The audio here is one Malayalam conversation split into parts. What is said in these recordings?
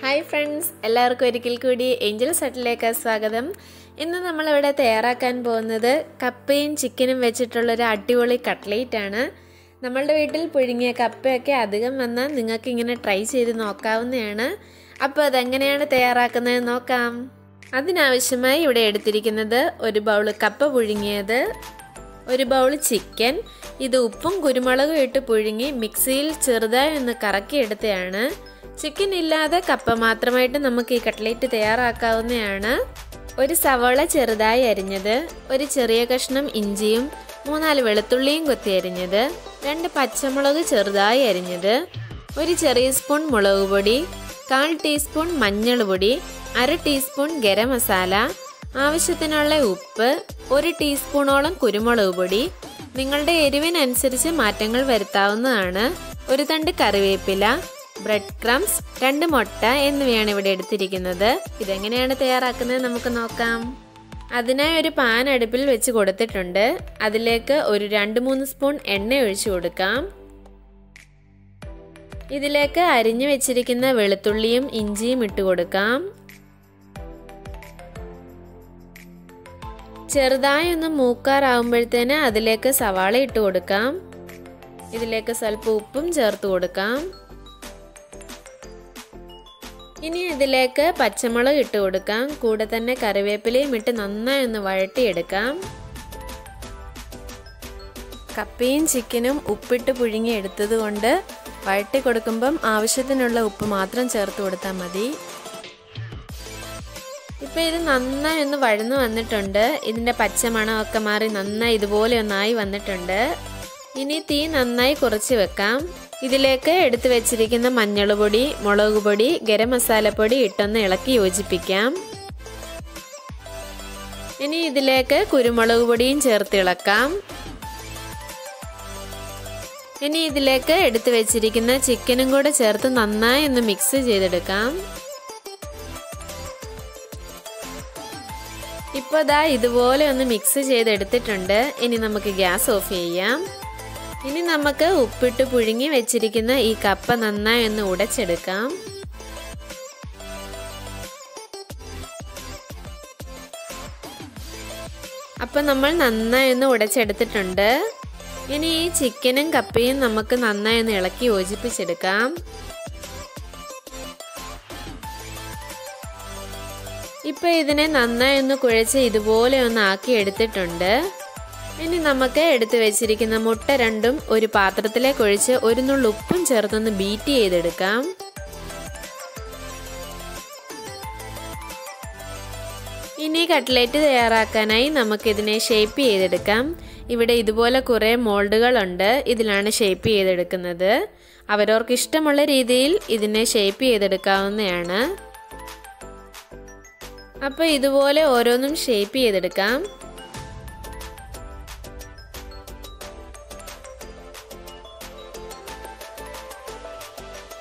Hi friends, എല്ലാവർക്കും ഒരിക്കൽ കൂടി ഏഞ്ചൽ സെറ്റിലേക്ക് സ്വാഗതം. ഇന്ന് നമ്മൾ ഇവിടെ തയ്യാറാക്കാൻ പോകുന്നത് കപ്പയും ചിക്കനും വെച്ചിട്ടുള്ള ഒരു അടിപൊളി കട്ട്ലേറ്റ് ആണ്. നമ്മളുടെ വീട്ടിൽ പുഴുങ്ങിയ കപ്പയൊക്കെ അധികം വന്നാൽ നിങ്ങൾക്ക് ഇങ്ങനെ ട്രൈ ചെയ്ത് നോക്കാവുന്നതാണ്. അപ്പോൾ അതെങ്ങനെയാണ് തയ്യാറാക്കുന്നത് നോക്കാം. അതിനാവശ്യമായി ഇവിടെ എടുത്തിരിക്കുന്നത് ഒരു ബൗൾ കപ്പ പുഴുങ്ങിയത്, ഒരു ബൗൾ ചിക്കൻ. ഇത് ഉപ്പും കുരുമുളകും ഇട്ട് പുഴുങ്ങി മിക്സിയിൽ ചെറുതായി ഒന്ന് കറക്കി എടുത്തതാണ്. ചിക്കൻ ഇല്ലാതെ കപ്പ മാത്രമായിട്ട് നമുക്ക് ഈ കട്ട്ലേറ്റ് തയ്യാറാക്കാവുന്നതാണ്. ഒരു സവാള ചെറുതായി അരിഞ്ഞത്, ഒരു ചെറിയ കഷ്ണം ഇഞ്ചിയും 3-4 വെളുത്തുള്ളിയും കൊത്തി അരിഞ്ഞത്, 2 പച്ചമുളക് ചെറുതായി അരിഞ്ഞത്, ഒരു ചെറിയ സ്പൂൺ മുളക് പൊടി, 1/4 ടീസ്പൂൺ മഞ്ഞൾ പൊടി, 1/2 ടീസ്പൂൺ ഗരം മസാല, ആവശ്യത്തിനുള്ള ഉപ്പ്, 1 ടീസ്പൂണോളം കുരുമുളക് പൊടി. നിങ്ങളുടെ എരിവിനനുസരിച്ച് മാറ്റങ്ങൾ വരുത്താവുന്നതാണ്. ഒരു തണ്ട് കറിവേപ്പില, ബ്രെഡ് ക്രംസ്, 2 മുട്ട എന്നിവയാണ് ഇവിടെ എടുത്തിരിക്കുന്നത്. ഇതെങ്ങനെയാണ് തയ്യാറാക്കുന്നത് നമുക്ക് നോക്കാം. അതിനായി ഒരു പാൻ അടുപ്പിൽ വെച്ച് കൊടുത്തിട്ടുണ്ട്. അതിലേക്ക് ഒരു 2-3 സ്പൂൺ എണ്ണ ഒഴിച്ചു കൊടുക്കാം. ഇതിലേക്ക് അരിഞ്ഞു വെച്ചിരിക്കുന്ന വെളുത്തുള്ളിയും ഇഞ്ചിയും ഇട്ട് കൊടുക്കാം. ചെറുതായി ഒന്ന് മൂക്കാറാവുമ്പോഴത്തേന് അതിലേക്ക് സവാള ഇട്ട് കൊടുക്കാം. ഇതിലേക്ക് സ്വല്പം ഉപ്പും ചേർത്ത് കൊടുക്കാം. ഇനി ഇതിലേക്ക് പച്ചമുളക് ഇട്ട് കൊടുക്കാം. കൂടെ തന്നെ കറിവേപ്പിലയും ഇട്ട് നന്നായി ഒന്ന് വഴട്ടിയെടുക്കാം. കപ്പയും ചിക്കനും ഉപ്പിട്ട് പുഴുങ്ങി എടുത്തത് കൊണ്ട് വഴട്ടി കൊടുക്കുമ്പം ആവശ്യത്തിനുള്ള ഉപ്പ് മാത്രം ചേർത്ത് കൊടുത്താൽ മതി. ഇപ്പം ഇത് നന്നായി ഒന്ന് വഴന്നു വന്നിട്ടുണ്ട്. ഇതിൻ്റെ പച്ചമണമൊക്കെ മാറി നന്നായി ഇതുപോലെ ഒന്നായി വന്നിട്ടുണ്ട്. ഇനി തീ നന്നായി കുറച്ച് വെക്കാം. ഇതിലേക്ക് എടുത്തു വെച്ചിരിക്കുന്ന മഞ്ഞൾ പൊടി, മുളക് പൊടി, ഗരം മസാലപ്പൊടി ഇട്ടൊന്ന് ഇളക്കി യോജിപ്പിക്കാം. ഇനി ഇതിലേക്ക് കുരുമുളക് പൊടിയും ചേർത്ത് ഇളക്കാം. ഇനി ഇതിലേക്ക് എടുത്തു വെച്ചിരിക്കുന്ന ചിക്കനും കൂടെ ചേർത്ത് നന്നായി ഒന്ന് മിക്സ് ചെയ്തെടുക്കാം. ഇപ്പോൾ ദാ ഇതുപോലെ ഒന്ന് മിക്സ് ചെയ്തെടുത്തിട്ടുണ്ട്. ഇനി നമുക്ക് ഗ്യാസ് ഓഫ് ചെയ്യാം. ഇനി നമുക്ക് ഉപ്പിട്ട് പുഴുങ്ങി വെച്ചിരിക്കുന്ന ഈ കപ്പ നന്നായി ഒന്ന് ഉടച്ചെടുക്കാം. അപ്പം നമ്മൾ നന്നായി ഒന്ന് ഉടച്ചെടുത്തിട്ടുണ്ട്. ഇനി ഈ ചിക്കനും കപ്പയും നമുക്ക് നന്നായി ഒന്ന് ഇളക്കി യോജിപ്പിച്ചെടുക്കാം. ഇപ്പം ഇതിനെ നന്നായി ഒന്ന് കുഴച്ച് ഇതുപോലെ ഒന്ന് ആക്കി എടുത്തിട്ടുണ്ട്. ഇനി നമുക്ക് എടുത്തു വെച്ചിരിക്കുന്ന മുട്ട രണ്ടും ഒരു പാത്രത്തിലേക്ക് ഒഴിച്ച് ഒരു നുള്ളു ഉപ്പും ചേർത്തൊന്ന് ബീറ്റ് ചെയ്തെടുക്കാം. ഇനി കട്ട്ലേറ്റ് തയ്യാറാക്കാനായി നമുക്കിതിനെ ഷേപ്പ് ചെയ്തെടുക്കാം. ഇവിടെ ഇതുപോലെ കുറേ മോൾഡുകളുണ്ട്. ഇതിലാണ് ഷേപ്പ് ചെയ്തെടുക്കുന്നത്. അവരവർക്ക് ഇഷ്ടമുള്ള രീതിയിൽ ഇതിനെ ഷേപ്പ് ചെയ്തെടുക്കാവുന്നതാണ്. അപ്പോൾ ഇതുപോലെ ഓരോന്നും ഷേപ്പ് ചെയ്തെടുക്കാം.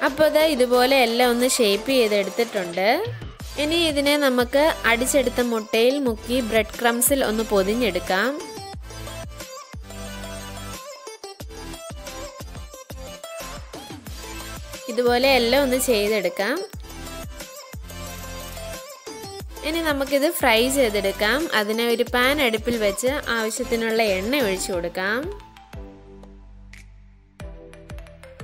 അപ്പോൾ ഇതുപോലെ എല്ലാം ഒന്ന് ഷേപ്പ് ചെയ്തെടുത്തിട്ടുണ്ട്. ഇനി ഇതിനെ നമുക്ക് അടിച്ചെടുത്ത മുട്ടയിൽ മുക്കി ബ്രെഡ് ക്രംസിൽ ഒന്ന് പൊതിഞ്ഞെടുക്കാം. ഇതുപോലെ എല്ലാം ഒന്ന് ചെയ്തെടുക്കാം. ഇനി നമുക്കിത് ഫ്രൈ ചെയ്തെടുക്കാം. അതിനെ ഒരു പാൻ അടുപ്പിൽ വെച്ച് ആവശ്യത്തിനുള്ള എണ്ണ ഒഴിച്ചു കൊടുക്കാം.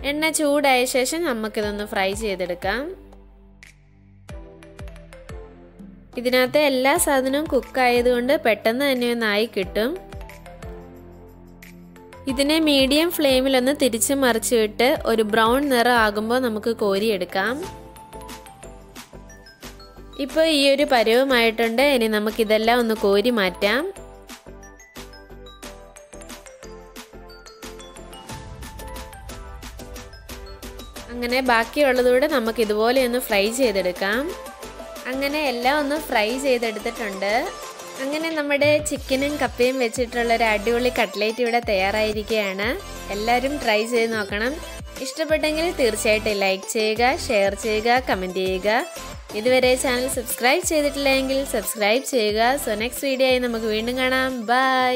എണ്ണ ചൂടായ ശേഷം നമുക്കിതൊന്ന് ഫ്രൈ ചെയ്തെടുക്കാം. ഇതിനകത്ത് എല്ലാ സാധനവും കുക്കായതുകൊണ്ട് പെട്ടെന്ന് തന്നെ ഒന്നായി കിട്ടും. ഇതിനെ മീഡിയം ഫ്ലെയിമിലൊന്ന് തിരിച്ച് മറിച്ച് വിട്ട് ഒരു ബ്രൗൺ നിറം ആകുമ്പോൾ നമുക്ക് കോരിയെടുക്കാം. ഇപ്പോൾ ഈ ഒരു പരുവമായിട്ടുണ്ട്. ഇനി നമുക്കിതെല്ലാം ഒന്ന് കോരി മാറ്റാം. അങ്ങനെ ബാക്കിയുള്ളതൂടെ നമുക്ക് ഇതുപോലെ ഒന്ന് ഫ്രൈ ചെയ്തെടുക്കാം. അങ്ങനെ എല്ലാം ഒന്ന് ഫ്രൈ ചെയ്തെടുത്തിട്ടുണ്ട്. അങ്ങനെ നമ്മുടെ ചിക്കനും കപ്പയും വെച്ചിട്ടുള്ള ഒരു അടിപൊളി കട്ട്ലേറ്റ് ഇവിടെ തയ്യാറായിരിക്കുകയാണ്. എല്ലാവരും ട്രൈ ചെയ്ത് നോക്കണം. ഇഷ്ടപ്പെട്ടെങ്കിൽ തീർച്ചയായിട്ടും ലൈക്ക് ചെയ്യുക, ഷെയർ ചെയ്യുക, കമൻറ്റ് ചെയ്യുക. ഇതുവരെ ചാനൽ സബ്സ്ക്രൈബ് ചെയ്തിട്ടില്ലെങ്കിൽ സബ്സ്ക്രൈബ് ചെയ്യുക. സോ നെക്സ്റ്റ് വീഡിയോ ആയി നമുക്ക് വീണ്ടും കാണാം. ബൈ.